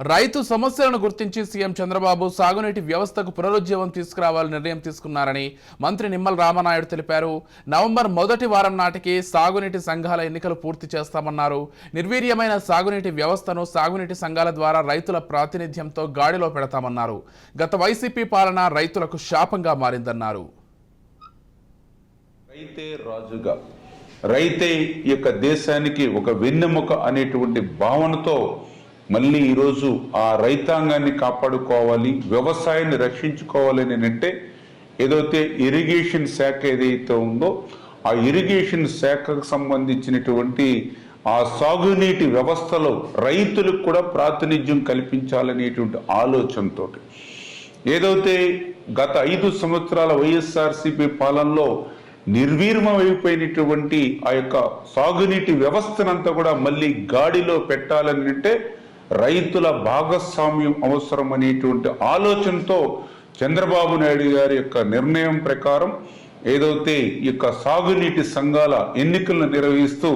రైతు సమస్యలను గుర్తించి సీఎం చంద్రబాబు సాగునీటి వ్యవస్థకు పునరుజ్జీవం తీసుకురావాలని నిర్ణయం తీసుకున్నారని మంత్రి నిమ్మల రామనాయుడు తెలిపారు. నవంబర్ మొదటి వారం నాటికి సాగునీటి సంఘాల ఎన్నికలు పూర్తి చేస్తామన్నారు. నిర్వీర్యమైన సాగునీటి వ్యవస్థను సాగునీటి సంఘాల ద్వారా రైతుల ప్రాతినిధ్యంతో గాడిలో పెడతామన్నారు. గత వైసీపీ పాలన రైతులకు శాపంగా మారిందన్నారు. రైతే రాజుగా, రైతే ఈ యొక్క దేశానికి ఒక వెన్నెముక అనేటువంటి భావనతో మళ్ళీ ఈరోజు ఆ రైతాంగాన్ని కాపాడుకోవాలి, వ్యవసాయాన్ని రక్షించుకోవాలని అంటే ఏదైతే ఇరిగేషన్ శాఖ ఏదైతే ఉందో ఆ ఇరిగేషన్ శాఖకు సంబంధించినటువంటి ఆ సాగునీటి వ్యవస్థలో రైతులకు కూడా ప్రాతినిధ్యం కల్పించాలనేటువంటి ఆలోచనతో ఏదైతే గత 5 సంవత్సరాల వైఎస్ఆర్సీపీ పాలనలో నిర్వీర్యమైపోయినటువంటి ఆ యొక్క సాగునీటి వ్యవస్థనంతా కూడా మళ్ళీ గాడిలో పెట్టాలని అంటే రైతుల భాగస్వామ్యం అవసరం అనేటువంటి ఆలోచనతో చంద్రబాబు నాయుడు గారి యొక్క నిర్ణయం ప్రకారం ఏదైతే ఈ యొక్క సాగునీటి సంఘాల ఎన్నికలను నిర్వహిస్తూ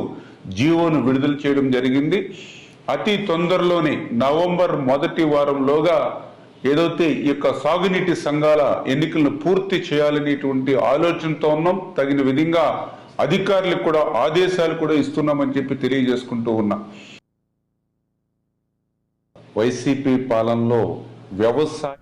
జీవోను విడుదల చేయడం జరిగింది. అతి తొందరలోనే నవంబర్ మొదటి వారంలోగా ఏదైతే ఈ యొక్క సాగునీటి సంఘాల ఎన్నికలను పూర్తి చేయాలనేటువంటి ఆలోచనతో ఉన్నాం. తగిన విధంగా అధికారులకు కూడా ఆదేశాలు కూడా ఇస్తున్నామని చెప్పి తెలియజేసుకుంటూ ఉన్నా. వైసీపీ పాలనలో వ్యవసాయ